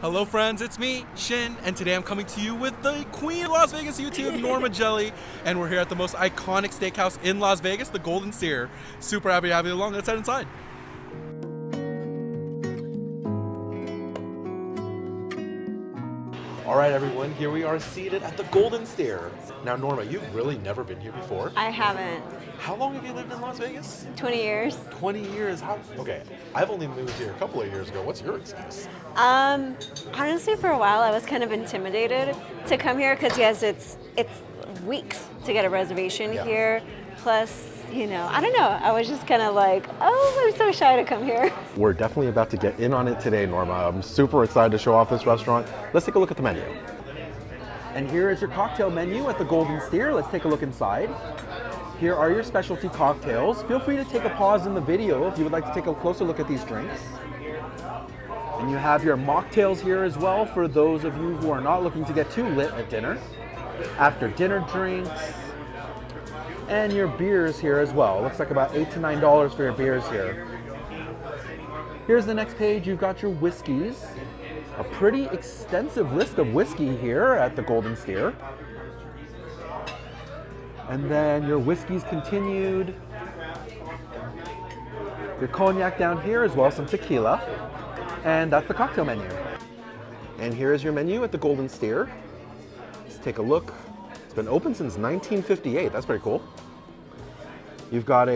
Hello friends, it's me, Shin, and today I'm coming to you with the queen of Las Vegas YouTube, Norma Geli, and we're here at the most iconic steakhouse in Las Vegas, the Golden Steer. Super happy to have you along. Let's head inside. All right, everyone, here we are seated at the Golden Steer. Now, Norma, you've really never been here before. I haven't. How long have you lived in Las Vegas? 20 years. 20 years. Okay, I've only moved here a couple of years ago. What's your excuse? Honestly, for a while, I was kind of intimidated to come here because yes, it's weeks to get a reservation here. Plus, I don't know. I was just kind of like, oh, I'm so shy to come here. We're definitely about to get in on it today, Norma. I'm super excited to show off this restaurant. Let's take a look at the menu. And here is your cocktail menu at the Golden Steer. Let's take a look inside. Here are your specialty cocktails. Feel free to take a pause in the video if you would like to take a closer look at these drinks. And you have your mocktails here as well for those of you who are not looking to get too lit at dinner. After dinner drinks. And your beers here as well. Looks like about $8 to $9 for your beers here. Here's the next page. You've got your whiskeys. A pretty extensive list of whiskey here at the Golden Steer. And then your whiskeys continued. Your cognac down here as well, some tequila. And that's the cocktail menu. And here is your menu at the Golden Steer. Let's take a look. It's been open since 1958. That's pretty cool. You've got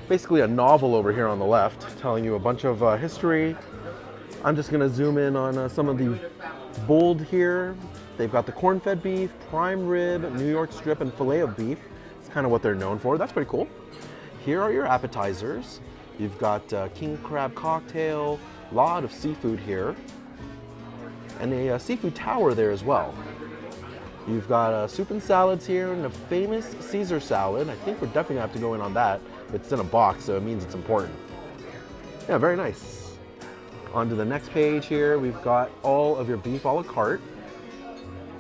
basically a novel over here on the left telling you a bunch of history. I'm just gonna zoom in on some of the bold here. They've got the corn-fed beef, prime rib, New York strip, and filet of beef. It's kind of what they're known for. That's pretty cool. Here are your appetizers. You've got king crab cocktail, a lot of seafood here, and a seafood tower there as well. You've got soup and salads here, and a famous Caesar salad. I think we're definitely gonna have to go in on that. It's in a box, so it means it's important. Yeah, very nice. On to the next page here, we've got all of your beef a la carte.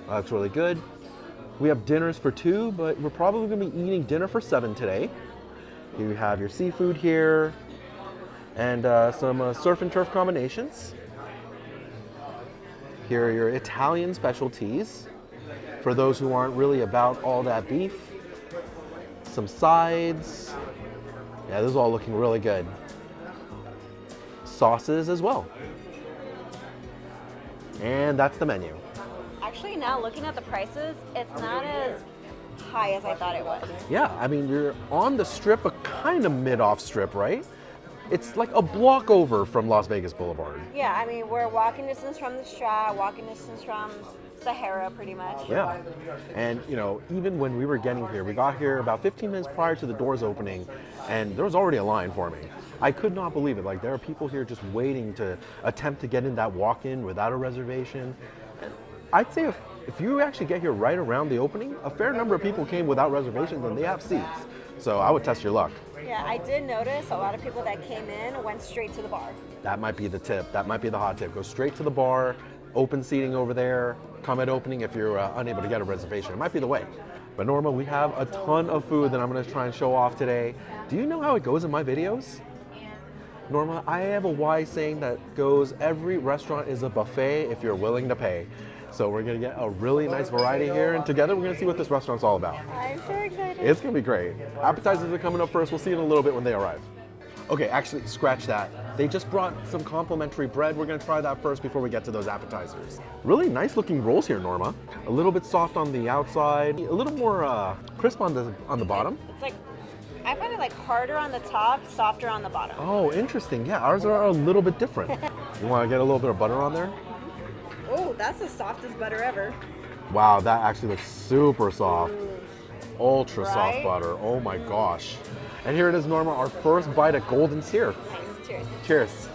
That's really good. We have dinners for 2, but we're probably gonna be eating dinner for 7 today. You have your seafood here, and some surf and turf combinations. Here are your Italian specialties. For those who aren't really about all that beef. Some sides. Yeah, this is all looking really good. Sauces as well. And that's the menu. Actually, now looking at the prices, it's not as high as I thought it was. Yeah, I mean, you're on the strip, a kind of mid-off strip, right? It's like a block over from Las Vegas Boulevard. Yeah, I mean, we're walking distance from the Strat, walking distance from Sahara, pretty much. Yeah, and even when we were getting here, we got here about 15 minutes prior to the doors opening, and there was already a line for me. I could not believe it. Like, there are people here just waiting to attempt to get in that walk-in without a reservation. And I'd say if you actually get here right around the opening, a fair number of people came without reservations and they have seats. So I would test your luck. Yeah, I did notice a lot of people that came in went straight to the bar. That might be the tip. That might be the hot tip. Go straight to the bar, open seating over there, come at opening if you're unable to get a reservation. It might be the way. But Norma, we have a ton of food that I'm gonna try and show off today. Do you know how it goes in my videos? Norma, I have a wise saying that goes, every restaurant is a buffet if you're willing to pay. So we're gonna get a really nice variety here, and together we're gonna see what this restaurant's all about. I'm so excited. It's gonna be great. Appetizers are coming up first. We'll see in a little bit when they arrive. Okay, actually, scratch that. They just brought some complimentary bread. We're gonna try that first before we get to those appetizers. Really nice looking rolls here, Norma. A little bit soft on the outside, a little more crisp on the bottom. It's like, I find it like harder on the top, softer on the bottom. Oh, interesting. Yeah, ours are a little bit different. You wanna get a little bit of butter on there? Oh, that's the softest butter ever. Wow, that actually looks super soft. Ultra soft Right? butter. Oh my gosh. And here it is, Norma, our first bite at Golden Steer. Nice. Cheers. Cheers.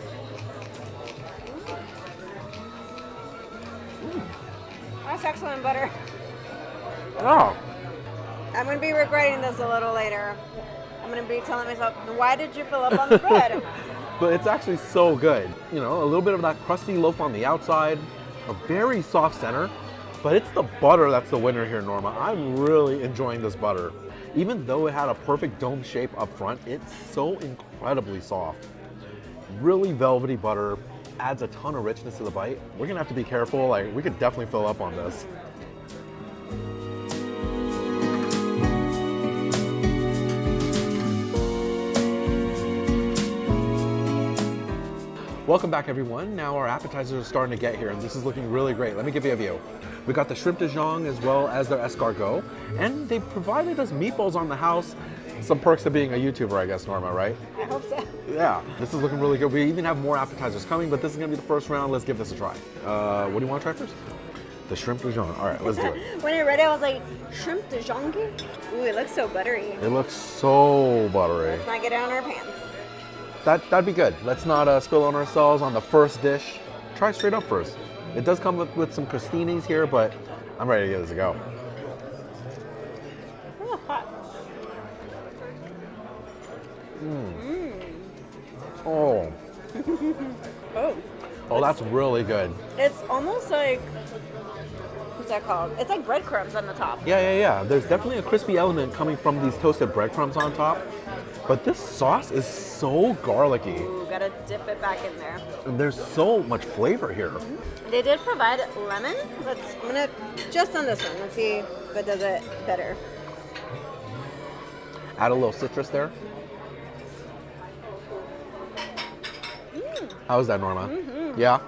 That's excellent butter. Oh, I'm going to be regretting this a little later. I'm going to be telling myself, why did you fill up on the bread? but it's actually so good. A little bit of that crusty loaf on the outside, a very soft center, but it's the butter that's the winner here, Norma. I'm really enjoying this butter. Even though it had a perfect dome shape up front, it's so incredibly soft. Really velvety butter, adds a ton of richness to the bite. We're gonna have to be careful. Like, we could definitely fill up on this. Welcome back, everyone. Now our appetizers are starting to get here, and this is looking really great. Let me give you a view. We got the shrimp de jong as well as their escargot, and they provided us meatballs on the house. Some perks of being a YouTuber, I guess, Norma, right? I hope so. Yeah, this is looking really good. We even have more appetizers coming, but this is gonna be the first round. Let's give this a try. What do you want to try first? The shrimp de jong. All right, let's do it. When I read it, I was like, shrimp de jong? Ooh, it looks so buttery. It looks so buttery. Let's not get it on our pants. That'd be good. Let's not spill on ourselves on the first dish. Try straight up first. It does come with some crostinis here, but I'm ready to give this a go. Oh, hot. Oh. Oh, that's really good. It's almost like, what's that called? It's like breadcrumbs on the top. Yeah. There's definitely a crispy element coming from these toasted breadcrumbs on top. But this sauce is so garlicky. Ooh, gotta dip it back in there. And there's so much flavor here. They did provide lemon. I'm gonna, just on this one, let's see if it does it better. Add a little citrus there. How's that, Norma? Yeah?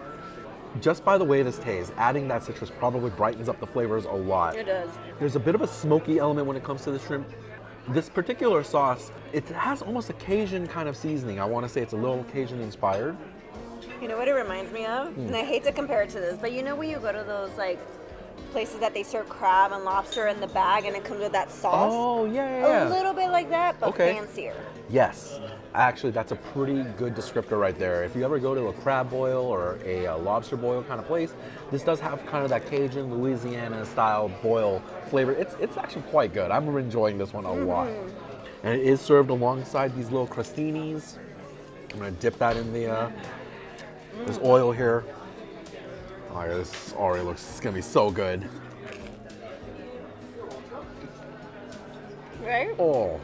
Just by the way this tastes, adding that citrus probably brightens up the flavors a lot. It does. There's a bit of a smoky element when it comes to the shrimp. This particular sauce, it has almost a Cajun kind of seasoning. I want to say it's a little Cajun inspired. You know what it reminds me of? And I hate to compare it to this, but you know when you go to those like places that they serve crab and lobster in the bag and it comes with that sauce? Oh, yeah. A little bit like that, but Okay. fancier. Yes. Actually, that's a pretty good descriptor right there. If you ever go to a crab boil or a lobster boil kind of place, this does have kind of that Cajun Louisiana style boil flavor. It's actually quite good. I'm enjoying this one a lot. And it is served alongside these little crostinis. I'm gonna dip that in the this oil here. Oh, yeah, this already looks, it's gonna be so good. Right? Oh,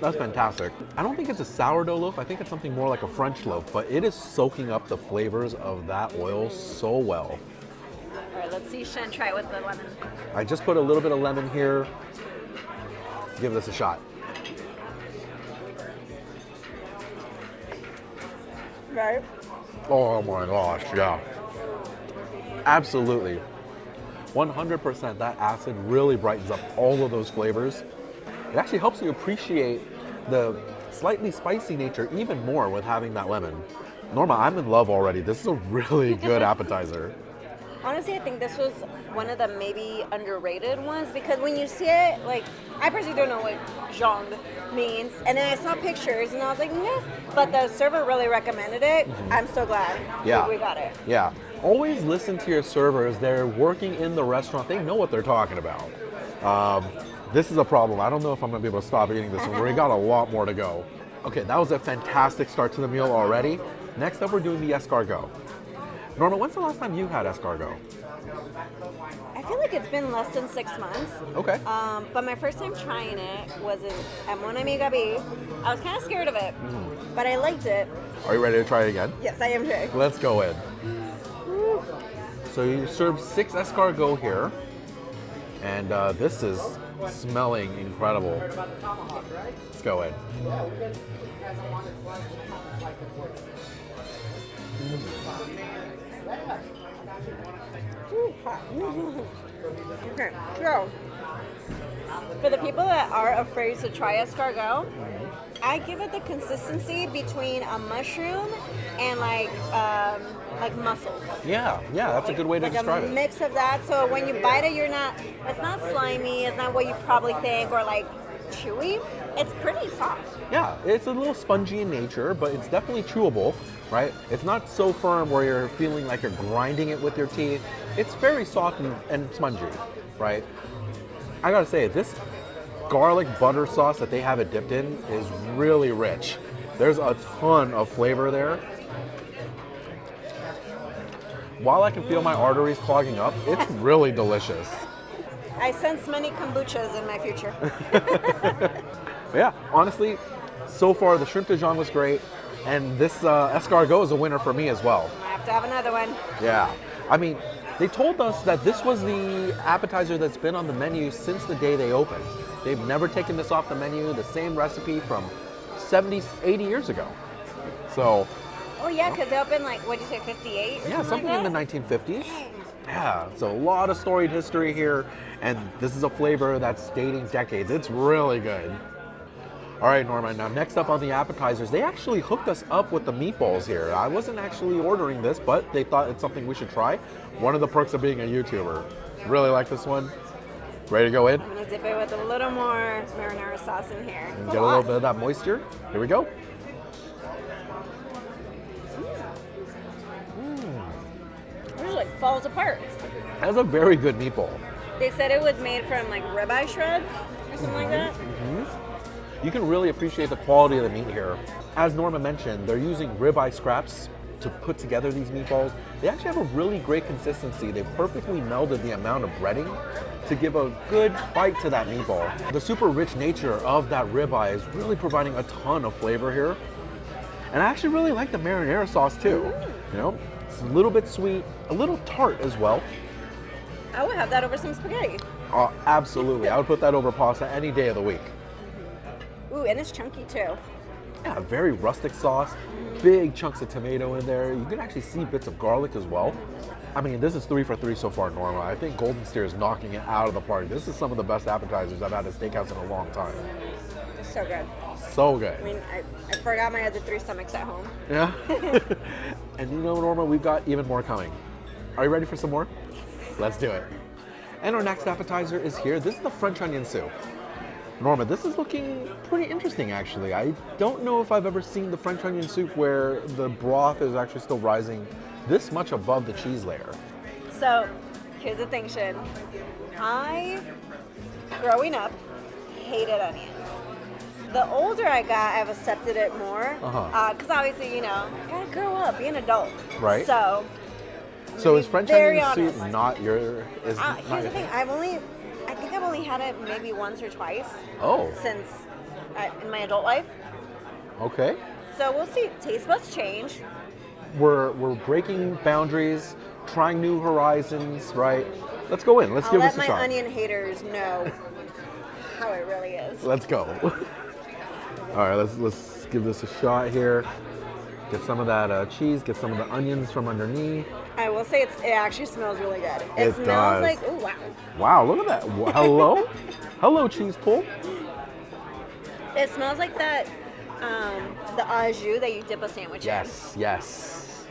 that's fantastic. I don't think it's a sourdough loaf. I think it's something more like a French loaf, but it is soaking up the flavors of that oil so well. All right, let's see Shin try it with the lemon. I just put a little bit of lemon here. Give this a shot. Right? Oh my gosh, yeah. Absolutely. 100% that acid really brightens up all of those flavors. It actually helps you appreciate the slightly spicy nature even more with having that lemon. Norma, I'm in love already. This is a really good appetizer. Honestly, I think this was one of the maybe underrated ones because when you see it, like, I personally don't know what zhong means. And then I saw pictures and I was like, nah. But the server really recommended it. I'm so glad we got it. Yeah. Always listen to your servers. They're working in the restaurant. They know what they're talking about. This is a problem. I don't know if I'm going to be able to stop eating this one. We got a lot more to go. Okay, that was a fantastic start to the meal already. Next up, we're doing the escargot. Norma, when's the last time you had escargot? I feel like it's been less than 6 months. Okay. But my first time trying it was at Mon Ami Gabi. I was kind of scared of it, but I liked it. Are you ready to try it again? Yes, I am too. Let's go in. So you served 6 escargot here, and this is smelling incredible. Let's go in. Okay, so for the people that are afraid to try escargot, I give it the consistency between a mushroom and like mussels. Yeah, that's a good way to describe a mix of that. So when you bite it, it's not slimy. It's not what you probably think, or like chewy. It's pretty soft. Yeah, it's a little spongy in nature, but it's definitely chewable, right? It's not so firm where you're feeling like you're grinding it with your teeth. It's very soft and spongy, right? I gotta say, this garlic butter sauce that they have it dipped in is really rich. There's a ton of flavor there. While I can feel my arteries clogging up, it's really delicious. I sense many kombuchas in my future. Yeah, honestly, so far the shrimp de jong was great, and this escargot is a winner for me as well. to have another one. Yeah. I mean, they told us that this was the appetizer that's been on the menu since the day they opened. They've never taken this off the menu, the same recipe from 70, 80 years ago. So, Oh yeah, because they opened like, what'd you say, 58 or yeah, something in the like 1950s. Yeah, so a lot of storied history here, and this is a flavor that's dating decades. It's really good. All right, Norma, now next up on the appetizers, they actually hooked us up with the meatballs here. I wasn't actually ordering this, but they thought it's something we should try. One of the perks of being a YouTuber. Really like this one. Ready to go in? I'm gonna dip it with a little more marinara sauce in here. And get a little bit of that moisture. Here we go. It just like falls apart. That's a very good meatball. They said it was made from like ribeye shreds or something like that. You can really appreciate the quality of the meat here. As Norma mentioned, they're using ribeye scraps to put together these meatballs. They actually have a really great consistency. They perfectly melded the amount of breading to give a good bite to that meatball. The super rich nature of that ribeye is really providing a ton of flavor here. And I actually really like the marinara sauce too. You know, it's a little bit sweet, a little tart as well. I would have that over some spaghetti. Oh, absolutely. I would put that over pasta any day of the week. Ooh, and it's chunky too. Yeah, very rustic sauce, big chunks of tomato in there. You can actually see bits of garlic as well. I mean, this is 3 for 3 so far, Norma. I think Golden Steer is knocking it out of the park. This is some of the best appetizers I've had at a steakhouse in a long time. It's so good. So good. I mean, I forgot my other 3 stomachs at home. Yeah. And you know, Norma, we've got even more coming. Are you ready for some more? Let's do it. And our next appetizer is here. This is the French onion soup. Norma, this is looking pretty interesting, actually. I don't know if I've ever seen the French onion soup where the broth is actually still rising this much above the cheese layer. So, here's the thing, Shin. I, growing up, hated onions. The older I got, I've accepted it more. Because obviously, you know, you gotta grow up, be an adult. Right. So is French very onion soup honest. not your... Here's the thing. I think I've only had it maybe once or twice. Oh. Since in my adult life. Okay. So we'll see. Taste buds change. We're breaking boundaries, trying new horizons, right? Let's go in. Let's give this a shot. I'll let my onion haters know how it really is. Let's go. All right, let's give this a shot here. Get some of that cheese, get some of the onions from underneath. I will say it actually smells really good. It smells does. like, oh wow. Wow, look at that. Hello? Hello, cheese pull. It smells like that, the au jus that you dip a sandwich in. Yes, yes.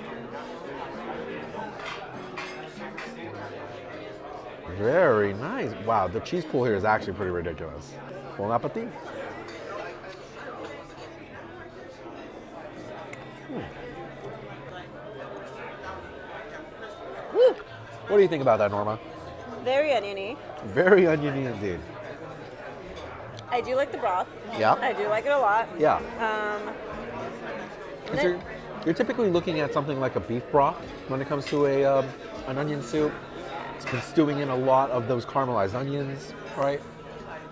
Very nice. Wow, the cheese pull here is actually pretty ridiculous. Bon appetit. Woo! What do you think about that, Norma? Very oniony. Very oniony indeed. I do like the broth. Yeah? I do like it a lot. Yeah. And 'Cause you're typically looking at something like a beef broth when it comes to an onion soup. It's been stewing in a lot of those caramelized onions, right?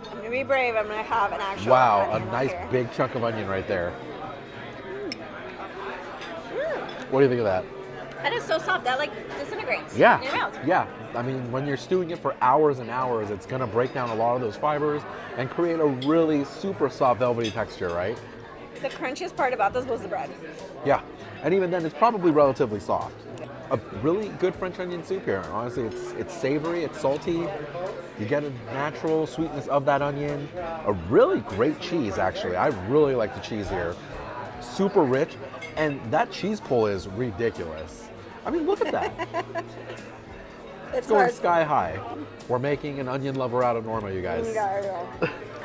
I'm gonna be brave. I'm gonna have an actual. Wow, a onion nice here. big chunk of onion right there. What do you think of that? That is so soft. That like disintegrates. Yeah, In your mouth. yeah. I mean, when you're stewing it for hours and hours, it's gonna break down a lot of those fibers and create a really super soft, velvety texture, right? The crunchiest part about this was the bread. Yeah, and even then, it's probably relatively soft. A really good French onion soup here. Honestly, it's savory, it's salty. You get a natural sweetness of that onion. A really great cheese, actually. I really like the cheese here. Super rich, and that cheese pull is ridiculous. I mean, look at that. It's Going hard. sky high. We're making an onion lover out of Norma, you guys.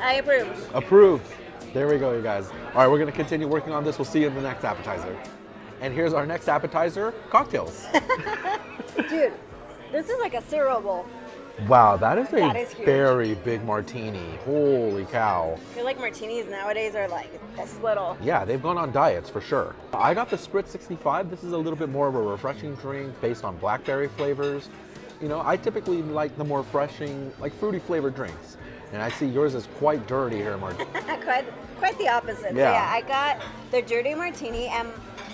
I approve. Approved. There we go, you guys. All right, we're gonna continue working on this. We'll see you in the next appetizer. And here's our next appetizer, cocktails. Dude, this is like a cereal bowl. Wow, that is That a is huge. very big martini. Holy cow. I feel like martinis nowadays are like this little. Yeah, they've gone on diets for sure. I got the Spritz 65. This is a little bit more of a refreshing drink based on blackberry flavors. You know, I typically like the more refreshing, like fruity flavored drinks. And I see yours is quite dirty here, Martin. quite the opposite. Yeah. So yeah, I got the dirty martini, and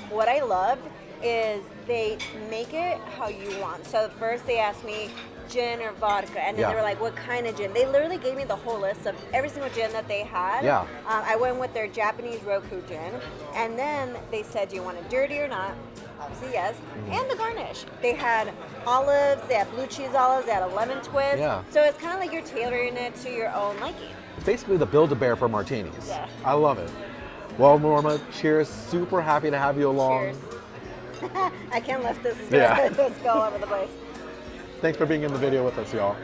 what I loved is they make it how you want. So first they asked me gin or vodka, and then they were like, what kind of gin? They literally gave me the whole list of every single gin that they had. Yeah. I went with their Japanese Roku gin, and then they said, do you want it dirty or not? Obviously yes. And the garnish. They had olives, they had blue cheese olives, they had a lemon twist. Yeah. So it's kind of like you're tailoring it to your own liking. It's basically the Build-A-Bear for martinis. Yeah. I love it. Well, Norma, cheers. Super happy to have you along. Cheers. I can't lift this. It's Yeah. gonna go all over the place. Thanks for being in the video with us, y'all.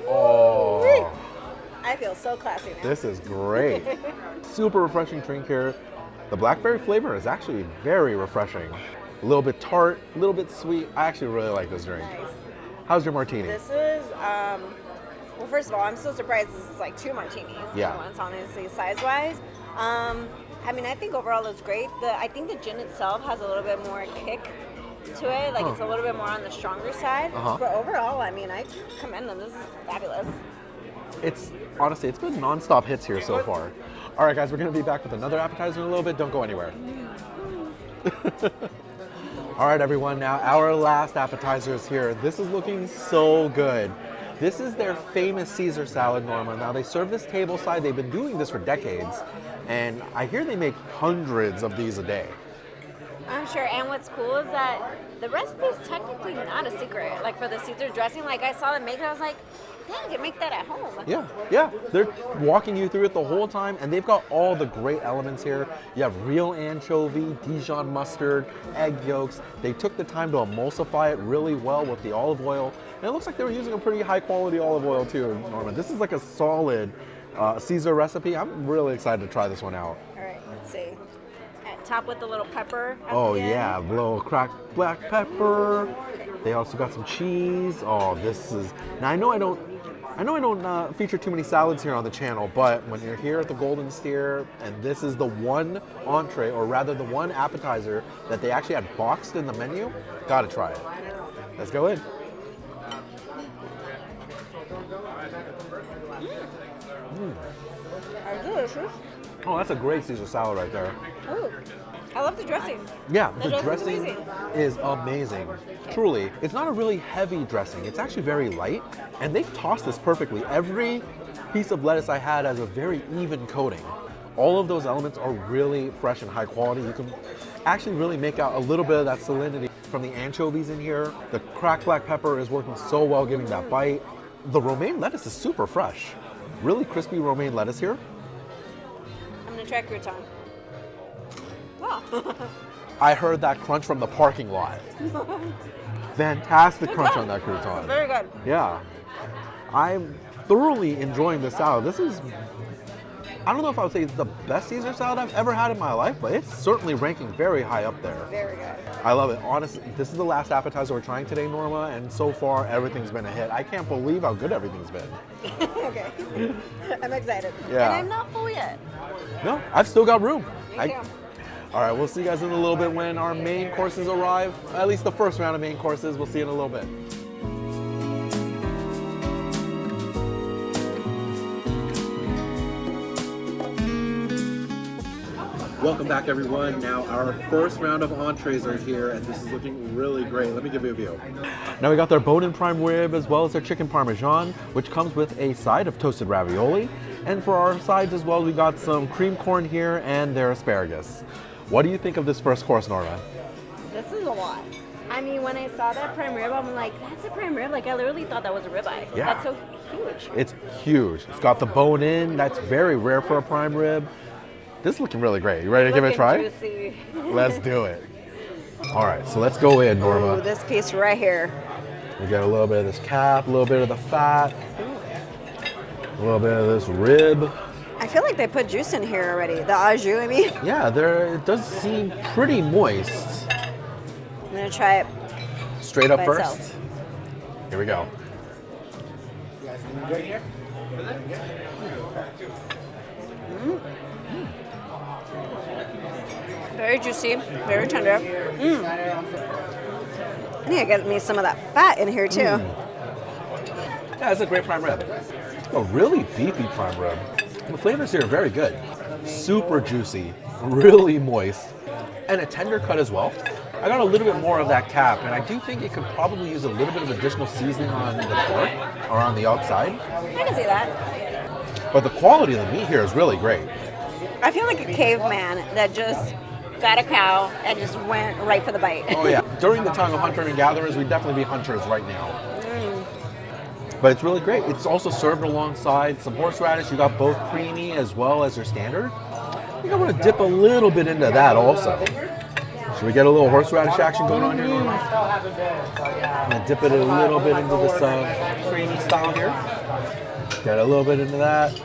Oh, I feel so classy now. this is great. Super refreshing drink here. The blackberry flavor is actually very refreshing. A little bit tart, a little bit sweet. I actually really like this drink. Nice. How's your martini? This is, well, first of all, I'm so surprised this is like 2 martinis. Yeah. Once, honestly, size-wise. I mean, I think overall it's great. I think the gin itself has a little bit more kick to it. Like it's a little bit more on the stronger side. But overall, I mean, I commend them. This is fabulous. It's honestly, it's been nonstop hits here so far. All right, guys, we're gonna be back with another appetizer in a little bit. Don't go anywhere. All right, everyone, now our last appetizer is here. This is looking so good. This is their famous Caesar salad, Norma. Now, they serve this tableside. They've been doing this for decades, and I hear they make hundreds of these a day. I'm sure. And what's cool is that the recipe is technically not a secret. Like for the Caesar dressing, like I saw them make it, I was like, yeah, I can make that at home. Yeah. They're walking you through it the whole time, and they've got all the great elements here. You have real anchovy, Dijon mustard, egg yolks. They took the time to emulsify it really well with the olive oil, and it looks like they were using a pretty high quality olive oil too, Norman. This is like a solid Caesar recipe. I'm really excited to try this one out. All right, let's see. Top with the little pepper. Oh yeah, a little cracked black pepper. They also got some cheese. Oh, this is. Now I know I don't feature too many salads here on the channel, but when you're here at the Golden Steer, and this is the one entree, or rather the one appetizer that they actually had boxed in the menu, gotta try it. Let's go in. Are delicious. Oh, that's a great Caesar salad right there. Ooh, I love the dressing. Yeah, The the dressing's dressing is amazing. Truly. It's not a really heavy dressing. It's actually very light, and they've tossed this perfectly. Every piece of lettuce I had has a very even coating. All of those elements are really fresh and high quality. You can actually really make out a little bit of that salinity from the anchovies in here. The cracked black pepper is working so well, giving that bite. The romaine lettuce is super fresh. Really crispy romaine lettuce here. I'm gonna try crouton. Wow. I heard that crunch from the parking lot. Fantastic crunch on that crouton. Very good. Yeah. I'm thoroughly enjoying this salad. This is, I don't know if I would say it's the best Caesar salad I've ever had in my life, but it's certainly ranking very high up there. Very good. I love it. Honestly, this is the last appetizer we're trying today, Norma, and so far everything's been a hit. I can't believe how good everything's been. Okay. I'm excited. Yeah. And I'm not full yet. No, I've still got room. Me too. All right, we'll see you guys in a little bit when our main courses arrive. At least the first round of main courses. We'll see you in a little bit. Welcome back, everyone. Now our first round of entrees are here, and this is looking really great. Let me give you a view. Now we got their bone-in prime rib as well as their chicken parmesan, which comes with a side of toasted ravioli. And for our sides as well, we got some cream corn here and their asparagus. What do you think of this first course, Norma? This is a lot. I mean, when I saw that prime rib, I'm like, that's a prime rib? Like, I literally thought that was a ribeye. Yeah. That's so huge. It's huge. It's got the bone in. That's very rare for a prime rib. This is looking really great. You ready to give it a try? Juicy. Let's do it. All right, so let's go in, Norma. Ooh, this piece right here. We get a little bit of this cap, a little bit of the fat, a little bit of this rib. I feel like they put juice in here already. The au jus, I mean. Yeah, it does seem pretty moist. I'm gonna try it. Straight up By first. itself. Here we go. Very juicy, very tender. I need to get me some of that fat in here too. Yeah, it's a great prime rib. A really beefy prime rib. The flavors here are very good. Super juicy, really moist, and a tender cut as well. I got a little bit more of that cap, and I do think it could probably use a little bit of additional seasoning on the pork or on the outside. I can see that. But the quality of the meat here is really great. I feel like a caveman that just got a cow and just went right for the bite. Oh yeah, during the time of hunter and gatherers, we'd definitely be hunters right now. But it's really great. It's also served alongside some horseradish. You got both creamy as well as your standard. I think I want to dip a little bit into that also. Should we get a little horseradish action going on here? I'm going to dip it a little bit into this creamy style here. Get a little bit into that.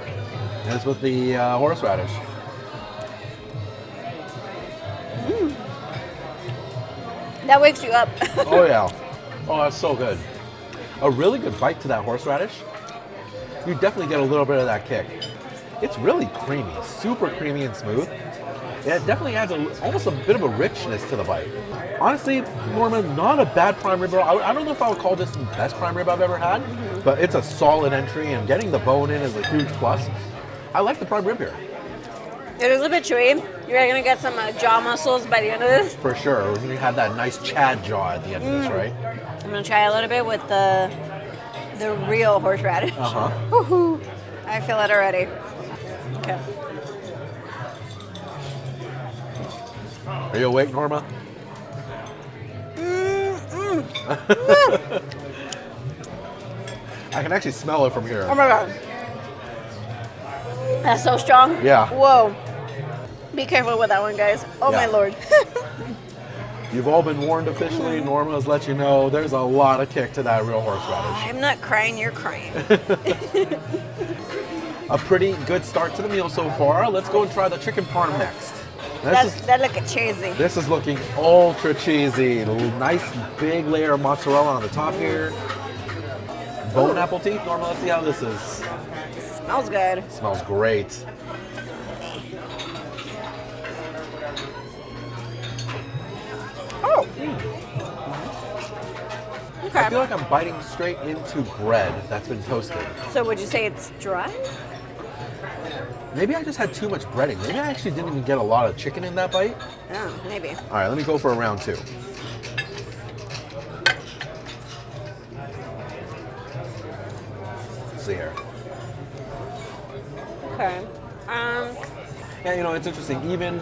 And it's with the horseradish. That wakes you up. Oh yeah. Oh, that's so good. A really good bite to that horseradish. You definitely get a little bit of that kick. It's really creamy, super creamy and smooth. Yeah, it definitely adds almost a bit of a richness to the bite. Honestly, Norma, not a bad prime rib. I don't know if I would call this the best prime rib I've ever had, but it's a solid entry, and getting the bone in is a huge plus. I like the prime rib here. It is a bit chewy. You're gonna get some jaw muscles by the end of this. For sure. We're gonna have that nice Chad jaw at the end of this, right? I'm gonna try a little bit with the real horseradish. Woohoo! I feel it already. Okay. Are you awake, Norma? I can actually smell it from here. Oh my god. That's so strong. Yeah. Whoa. Be careful with that one, guys. Oh Yeah. my lord. You've all been warned officially. Norma has let you know there's a lot of kick to that real horseradish. I'm not crying, you're crying. A pretty good start to the meal so far. Let's go and try the chicken parm next. That look cheesy. This is looking ultra cheesy. Nice big layer of mozzarella on the top here. Bone apple teeth. Norma, let's see how this is. Smells good. Smells great. Oh. Okay. I feel like I'm biting straight into bread that's been toasted. So would you say it's dry? Maybe I just had too much breading. Maybe I actually didn't even get a lot of chicken in that bite. Oh, maybe. All right, let me go for a round two. Let's see here. Okay. Yeah, you know, it's interesting. Even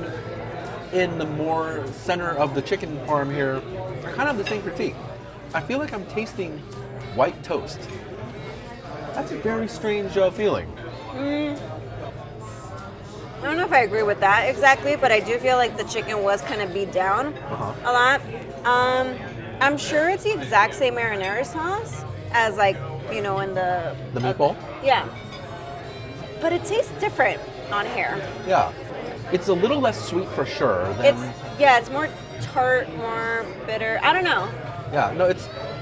in the more center of the chicken parm here, I kind of have the same critique. I feel like I'm tasting white toast. That's a very strange feeling. I don't know if I agree with that exactly, but I do feel like the chicken was kind of beat down a lot. I'm sure it's the exact same marinara sauce as like, you know, in the meatball? Yeah. But it tastes different on here. Yeah. It's a little less sweet for sure than... It's more tart, more bitter. I don't know. Yeah, no,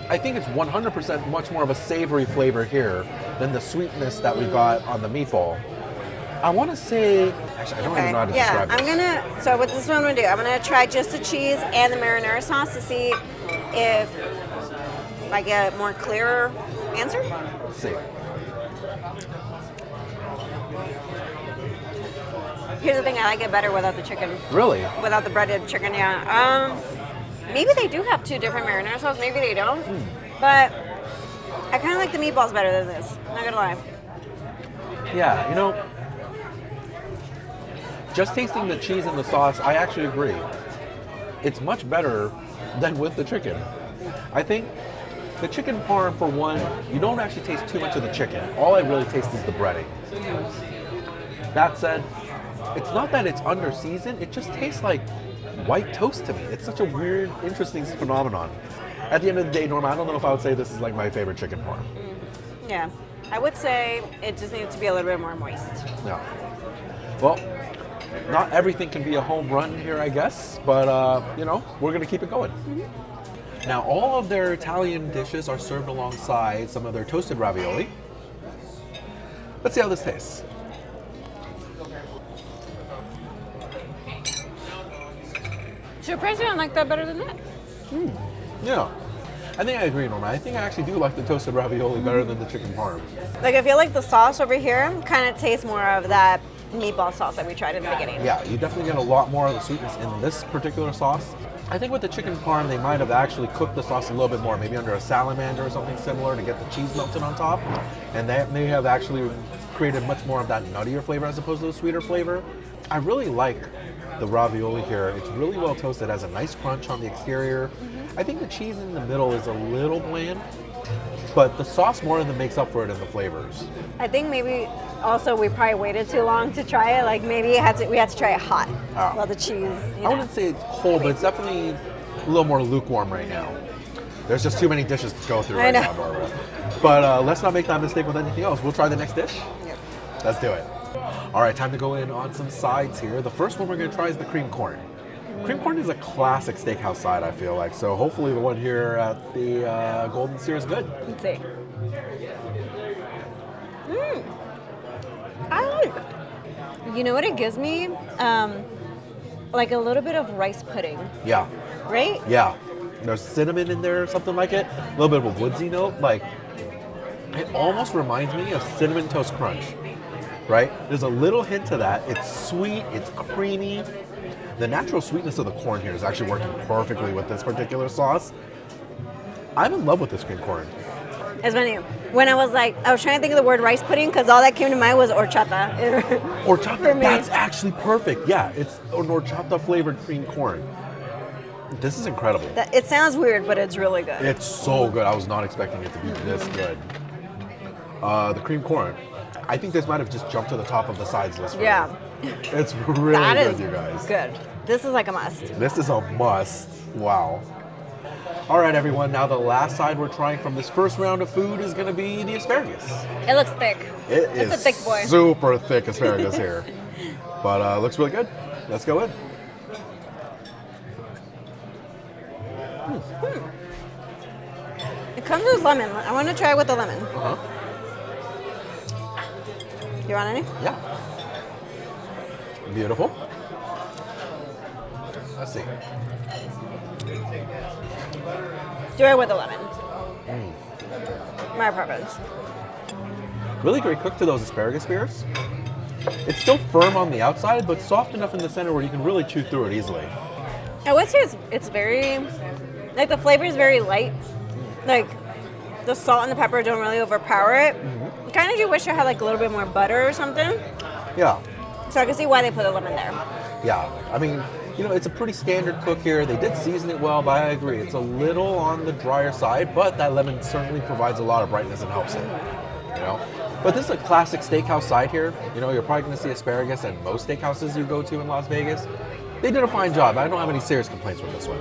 I think it's 100% much more of a savory flavor here than the sweetness that we got on the meatball. I want to say, actually, I don't even know how to describe this. So what this is what I'm going to do. I'm going to try just the cheese and the marinara sauce to see if I get a more clearer answer. Let's see. Here's the thing, I like it better without the chicken. Really? Without the breaded chicken, yeah. Maybe they do have two different marinara sauces, maybe they don't. But I kind of like the meatballs better than this, not gonna lie. Yeah, you know, just tasting the cheese and the sauce, I actually agree. It's much better than with the chicken. I think the chicken parm, for one, you don't actually taste too much of the chicken. All I really taste is the breading. That said, it's not that it's under seasoned, it just tastes like white toast to me. It's such a weird, interesting phenomenon. At the end of the day, Norma, I don't know if I would say this is like my favorite chicken parm. Yeah, I would say it just needs to be a little bit more moist. Yeah. Well, not everything can be a home run here, I guess, but you know, we're gonna keep it going. Now, all of their Italian dishes are served alongside some of their toasted ravioli. Let's see how this tastes. Surprisingly, I like that better than that. Yeah. I think I agree, Norma. I think I actually do like the toasted ravioli better than the chicken parm. Like, I feel like the sauce over here kind of tastes more of that meatball sauce that we tried in the beginning. Yeah, you definitely get a lot more of the sweetness in this particular sauce. I think with the chicken parm, they might have actually cooked the sauce a little bit more, maybe under a salamander or something similar to get the cheese melted on top. And that may have actually created much more of that nuttier flavor as opposed to the sweeter flavor. I really like the ravioli here. It's really well toasted, has a nice crunch on the exterior. I think the cheese in the middle is a little bland, but the sauce more than makes up for it in the flavors. I think maybe also we probably waited too long to try it. Like maybe we had to try it hot. Oh. Well, the cheese. I wouldn't say it's cold, but it's definitely a little more lukewarm right now. There's just too many dishes to go through right now, Barbara. But let's not make that mistake with anything else. We'll try the next dish. Yes. Let's do it. All right, time to go in on some sides here. The first one we're going to try is the cream corn. Cream corn is a classic steakhouse side, I feel like. So hopefully the one here at the Golden Steer is good. Let's see. I like it. You know what it gives me? Like a little bit of rice pudding, Yeah, right? yeah. There's cinnamon in there or something like it. A little bit of a woodsy note. Like, it almost reminds me of Cinnamon Toast Crunch, right? There's a little hint to that. It's sweet, it's creamy. The natural sweetness of the corn here is actually working perfectly with this particular sauce. I'm in love with this cream corn. It's funny. When I was trying to think of the word rice pudding because all that came to mind was horchata. Horchata, that's actually perfect. Yeah, it's an horchata flavored cream corn. This is incredible. It sounds weird, but it's really good. It's so good. I was not expecting it to be this good. The cream corn. I think this might have just jumped to the top of the sides list for Yeah. me. It's really That good, is you guys. good. This is like a must. This is a must. Wow. All right, everyone. Now the last side we're trying from this first round of food is going to be the asparagus. It looks thick. It's a thick boy. Super thick asparagus here. But looks really good. Let's go in. It comes with lemon. I want to try it with the lemon. Uh-huh. You want any? Yeah. Beautiful. Let's see. Do it with the lemon. My preference. Really great cook to those asparagus spears. It's still firm on the outside, but soft enough in the center where you can really chew through it easily. I would say it's very, like the flavor is very light. Like the salt and the pepper don't really overpower it. Kind of do wish I had like a little bit more butter or something. Yeah. So I can see why they put the lemon there. Yeah. I mean, you know, it's a pretty standard cook here. They did season it well, but I agree. It's a little on the drier side, but that lemon certainly provides a lot of brightness and helps it. You know? But this is a classic steakhouse side here. You know, you're probably going to see asparagus at most steakhouses you go to in Las Vegas. They did a fine job. I don't have any serious complaints with this one.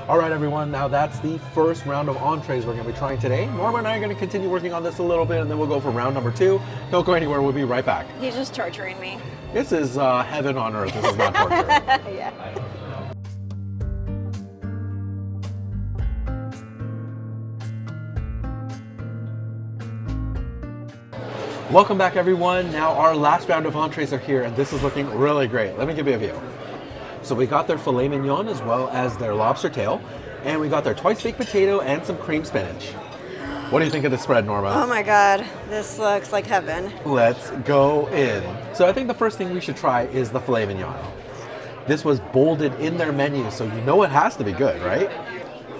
All right, everyone. Now that's the first round of entrees we're going to be trying today. Norma and I are going to continue working on this a little bit, and then we'll go for round number 2. Don't go anywhere. We'll be right back. He's just torturing me. This is heaven on earth. This is not torture. Yeah. Welcome back, everyone. Now our last round of entrees are here, and this is looking really great. Let me give you a view. So we got their filet mignon as well as their lobster tail, and we got their twice baked potato and some cream spinach. What do you think of the spread, Norma? Oh my God, this looks like heaven. Let's go in. So I think the first thing we should try is the filet mignon. This was bolded in their menu, so you know it has to be good, right?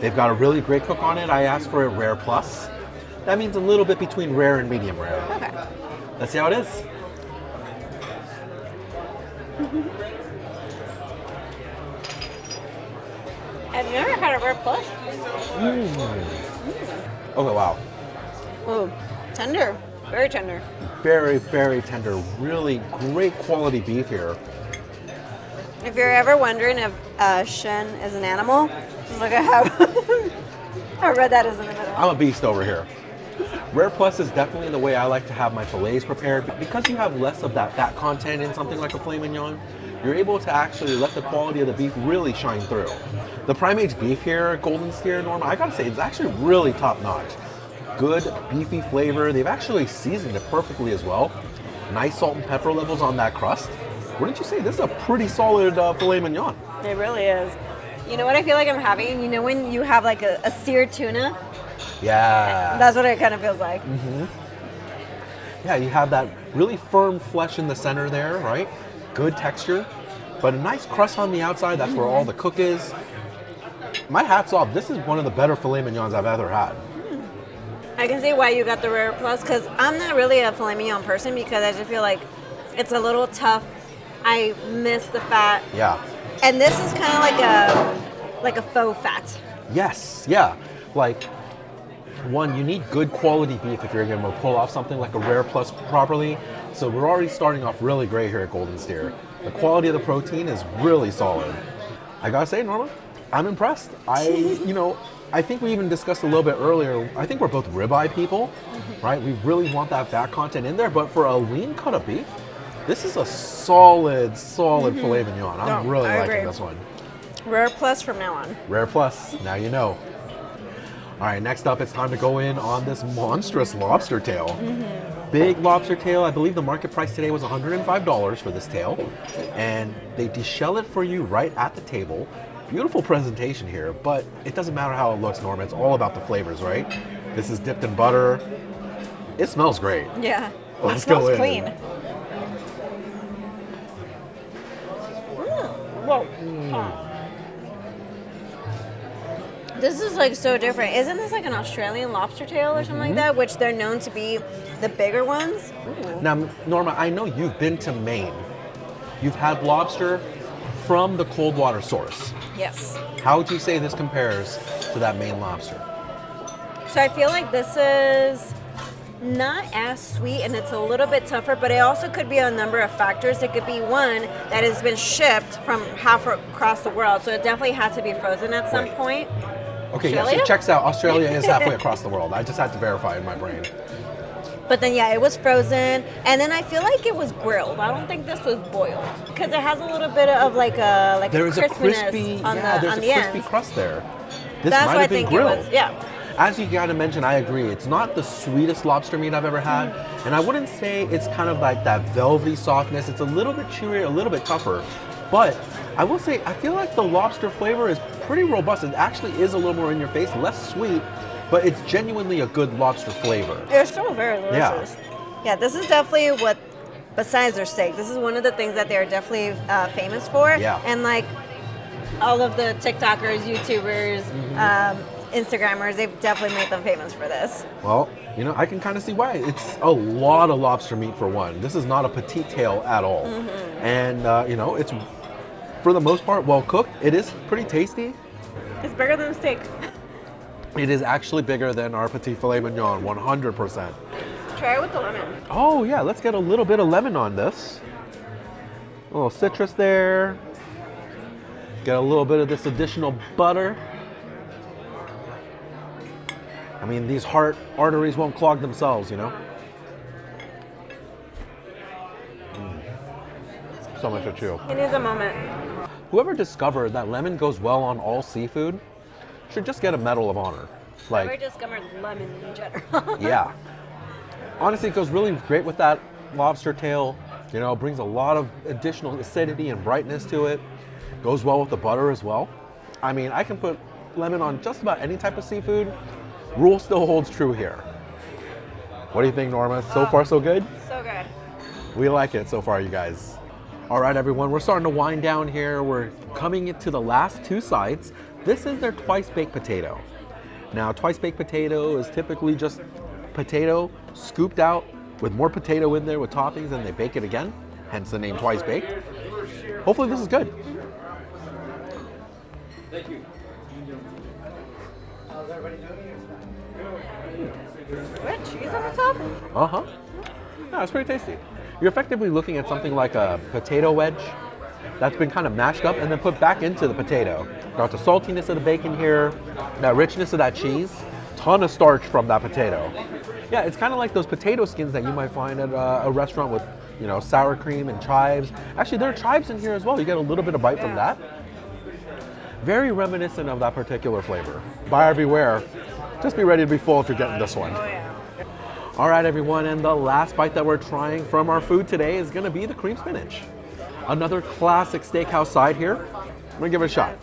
They've got a really great cook on it. I asked for a rare plus. That means a little bit between rare and medium rare. Okay. Let's see how it is. I've never had a rare plus. Okay, wow. Ooh, tender, very tender. Very, very tender. Really great quality beef here. If you're ever wondering if Shin is an animal, just look at how I read that as in the middle. I'm a beast over here. Rare Plus is definitely the way I like to have my fillets prepared. Because you have less of that fat content in something like a filet mignon, you're able to actually let the quality of the beef really shine through. The prime aged beef here at Golden Steer, Norma, I gotta say, it's actually really top notch. Good beefy flavor. They've actually seasoned it perfectly as well. Nice salt and pepper levels on that crust. What did you say? This is a pretty solid filet mignon. It really is. You know what I feel like I'm having? You know when you have like a seared tuna? Yeah. That's what it kind of feels like. Yeah, you have that Really firm flesh in the center there, right? Good texture, but a nice crust on the outside. That's where all the cook is. My hat's off. This is one of the better filet mignons I've ever had. I can see why you got the Rare Plus, because I'm not really a filet mignon person because I just feel like it's a little tough. I miss the fat. Yeah. And this is kind of like a faux fat. Yes, yeah. Like, one, you need good quality beef if you're going to pull off something like a Rare Plus properly. So we're already starting off really great here at Golden Steer. The quality of the protein is really solid. I gotta say, Norma, I'm impressed. I think we even discussed a little bit earlier, I think we're both ribeye people, right? We really want that fat content in there, but for a lean cut of beef, this is a solid filet mignon. I'm really liking this one. Rare Plus from now on. Rare Plus, now you know. All right, next up, it's time to go in on this monstrous lobster tail. Big lobster tail. I believe the market price today was $105 for this tail. And they deshell it for you right at the table. Beautiful presentation here, but it doesn't matter how it looks, Norma. It's all about the flavors, right? This is dipped in butter. It smells great. Yeah. Let's it smells go in. clean. Whoa. This is like so different. Isn't this like an Australian lobster tail or something like that? Which they're known to be the bigger ones. Ooh. Now, Norma, I know you've been to Maine. You've had lobster from the cold water source. Yes. How would you say this compares to that Maine lobster? So I feel like this is not as sweet and it's a little bit tougher, but it also could be a number of factors. It could be one that has been shipped from half across the world, so it definitely had to be frozen at some point. Okay, yes, it checks out. Australia is halfway across the world. I just had to verify in my brain. But then, yeah, it was frozen, and then I feel like it was grilled. I don't think this was boiled because it has a little bit of like a There's a crispy, on there's the a crispy ends. crust there. This That's might what I have been think grilled. it was. Yeah. As you gotta mention, I agree. It's not the sweetest lobster meat I've ever had, and I wouldn't say it's kind of like that velvety softness. It's a little bit chewier, a little bit tougher, but I will say I feel like the lobster flavor is pretty robust. It actually is a little more in your face, less sweet, but it's genuinely a good lobster flavor. It's still very delicious. Yeah, this is definitely what, besides their steak, this is one of the things that they're definitely famous for. Yeah. And like all of the TikTokers, YouTubers, Instagrammers, they've definitely made them famous for this. Well, I can kind of see why. It's a lot of lobster meat for one. This is not a petite tail at all. And, it's, for the most part, well cooked. It is pretty tasty. It's bigger than a steak. It is actually bigger than our petit filet mignon, 100%. Try it with the lemon. Oh yeah, let's get a little bit of lemon on this. A little citrus there. Get a little bit of this additional butter. I mean, these heart arteries won't clog themselves, So much to chew. It is a moment. Whoever discovered that lemon goes well on all seafood should just get a Medal of Honor. Whoever discovered lemon in general. Yeah. Honestly, it goes really great with that lobster tail. Brings a lot of additional acidity and brightness to it. Goes well with the butter as well. I mean, I can put lemon on just about any type of seafood. Rule still holds true here. What do you think, Norma? So far, so good? So good. We like it so far, you guys. All right, everyone, we're starting to wind down here. We're coming into the last two sides. This is their twice baked potato. Now, twice baked potato is typically just potato scooped out with more potato in there with toppings, and they bake it again, hence the name twice baked. Hopefully this is good. Thank you. Red cheese on the top? Uh-huh. No, it's pretty tasty. You're effectively looking at something like a potato wedge that's been kind of mashed up and then put back into the potato. Got the saltiness of the bacon here, that richness of that cheese, ton of starch from that potato. Yeah, it's kind of like those potato skins that you might find at a restaurant with, sour cream and chives. Actually, there are chives in here as well. You get a little bit of bite from that. Very reminiscent of that particular flavor. Buyer beware. Just be ready to be full if you're getting this one. Oh, yeah. All right, everyone, and the last bite that we're trying from our food today is gonna be the cream spinach. Another classic steakhouse side here. I'm gonna give it a shot.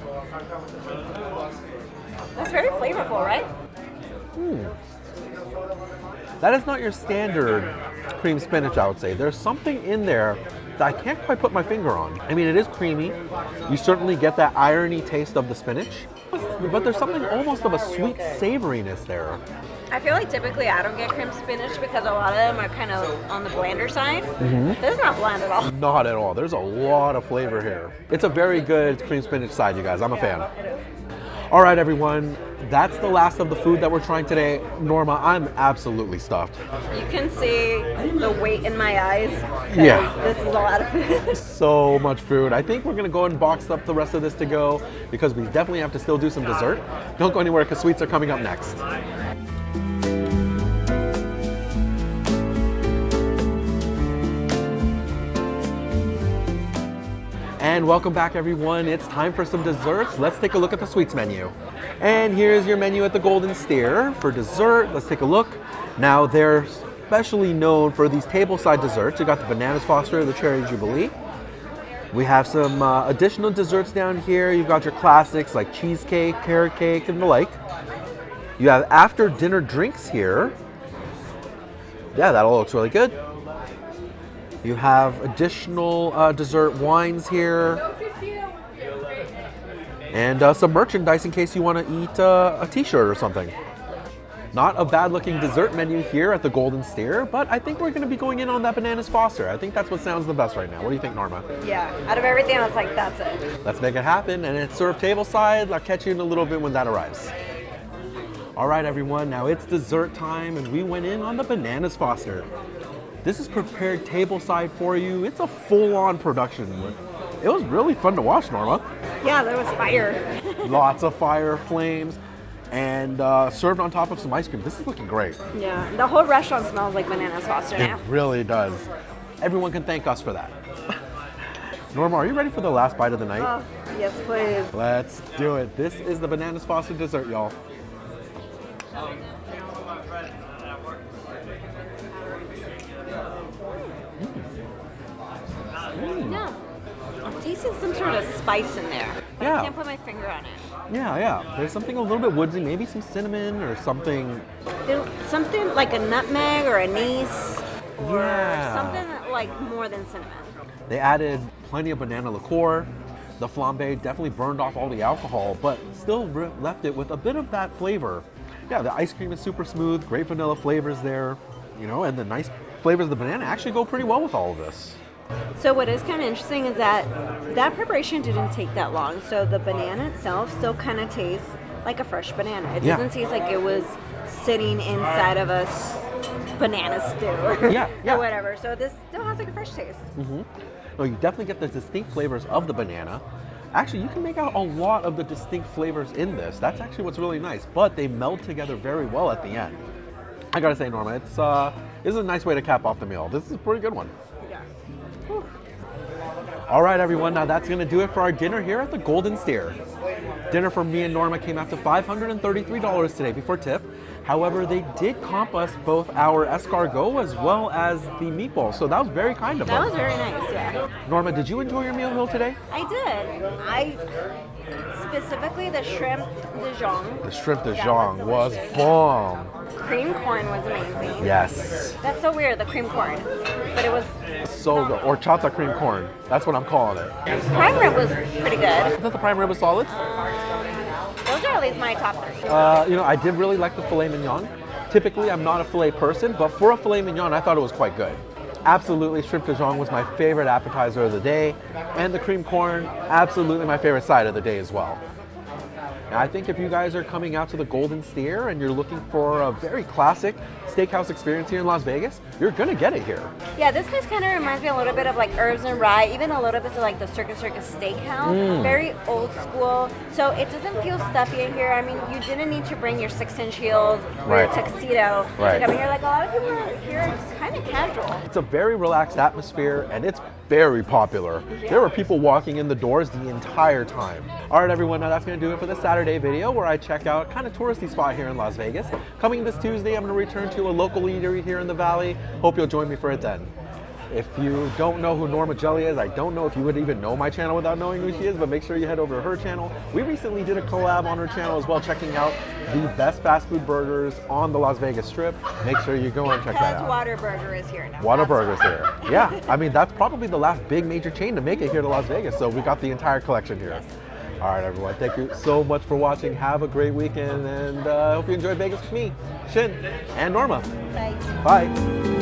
That's very flavorful, right? That is not your standard cream spinach, I would say. There's something in there that I can't quite put my finger on. I mean, it is creamy. You certainly get that irony taste of the spinach, but there's something almost of a sweet savoriness there. I feel like typically I don't get cream spinach because a lot of them are kind of on the blander side. This is not bland at all. Not at all. There's a lot of flavor here. It's a very good cream spinach side, you guys. I'm a fan. It is. All right, everyone. That's the last of the food that we're trying today. Norma, I'm absolutely stuffed. You can see the weight in my eyes. Yeah. This is a lot of food. So much food. I think we're gonna go and box up the rest of this to go because we definitely have to still do some dessert. Don't go anywhere because sweets are coming up next. And welcome back, everyone. It's time for some desserts. Let's take a look at the sweets menu. And here's your menu at the Golden Steer. For dessert, let's take a look. Now, they're specially known for these tableside desserts. You got the Bananas Foster, the Cherry Jubilee. We have some additional desserts down here. You've got your classics like cheesecake, carrot cake, and the like. You have after dinner drinks here. Yeah, that all looks really good. You have additional dessert wines here. And some merchandise in case you want to eat a t-shirt or something. Not a bad looking dessert menu here at the Golden Steer, but I think we're going to be going in on that Bananas Foster. I think that's what sounds the best right now. What do you think, Norma? Yeah, out of everything, I was like, that's it. Let's make it happen, and it's served tableside. I'll catch you in a little bit when that arrives. All right, everyone, now it's dessert time, and we went in on the Bananas Foster. This is prepared tableside for you. It's a full-on production. It was really fun to watch, Norma. Yeah, there was fire. Lots of fire, flames, and served on top of some ice cream. This is looking great. Yeah, the whole restaurant smells like Bananas Foster now. It really does. Everyone can thank us for that. Norma, are you ready for the last bite of the night? Oh, yes, please. Let's do it. This is the Bananas Foster dessert, y'all. Yeah. I'm tasting some sort of spice in there, but Yeah. I can't put my finger on it. Yeah. There's something a little bit woodsy, maybe some cinnamon or something. Something like a nutmeg or anise or Yeah. something like more than cinnamon. They added plenty of banana liqueur. The flambe definitely burned off all the alcohol, but still left it with a bit of that flavor. Yeah, the ice cream is super smooth, great vanilla flavors there, and the nice flavors of the banana actually go pretty well with all of this. So what is kind of interesting is that preparation didn't take that long. So the banana itself still kind of tastes like a fresh banana. It doesn't taste like it was sitting inside of a banana stew or whatever. So this still has like a fresh taste. No, you definitely get the distinct flavors of the banana. Actually, you can make out a lot of the distinct flavors in this. That's actually what's really nice, but they meld together very well at the end. I gotta say, Norma, this is a nice way to cap off the meal. This is a pretty good one. Yeah. All right, everyone, now that's gonna do it for our dinner here at the Golden Steer. Dinner for me and Norma came out to $533 today before tip. However, they did comp us both our escargot as well as the meatballs, so that was very kind of them. That was very nice, yeah. Norma, did you enjoy your meal here today? I did. Specifically the shrimp Dijon. The shrimp That Dijon was delicious. bomb. Cream corn was amazing. Yes. That's so weird, the cream corn. But it was... So good. Horchata cream corn. That's what I'm calling it. Prime rib was pretty good. I thought the prime rib was solid. Those are at least my top three. I did really like the filet mignon. Typically, I'm not a filet person, but for a filet mignon, I thought it was quite good. Absolutely, shrimp Dijon was my favorite appetizer of the day, and the cream corn, absolutely my favorite side of the day as well. Now, I think if you guys are coming out to the Golden Steer and you're looking for a very classic steakhouse experience here in Las Vegas, you're gonna get it here. Yeah, this place kind of reminds me a little bit of like Herbs and Rye, even a little bit of like the Circus Steakhouse. Very old school, so it doesn't feel stuffy in here. I mean, you didn't need to bring your 6-inch heels or your tuxedo to come here. Like a lot of people here, it's kind of casual. It's a very relaxed atmosphere and it's very popular. There were people walking in the doors the entire time. All right, everyone, now that's gonna do it for this Saturday video where I check out kind of touristy spot here in Las Vegas. Coming this Tuesday, I'm gonna return to a local eatery here in the Valley. Hope you'll join me for it then. If you don't know who Norma Geli is, I don't know if you would even know my channel without knowing who she is, but make sure you head over to her channel. We recently did a collab on her channel as well, checking out the best fast food burgers on the Las Vegas Strip. Make sure you go and check that out. Whataburger is here now. Whataburger's here. Yeah, I mean, that's probably the last big major chain to make it here to Las Vegas, so we got the entire collection here. Yes. All right, everyone, thank you so much for watching. Have a great weekend, and I hope you enjoyed Vegas with me, Shin, and Norma. Bye. Bye.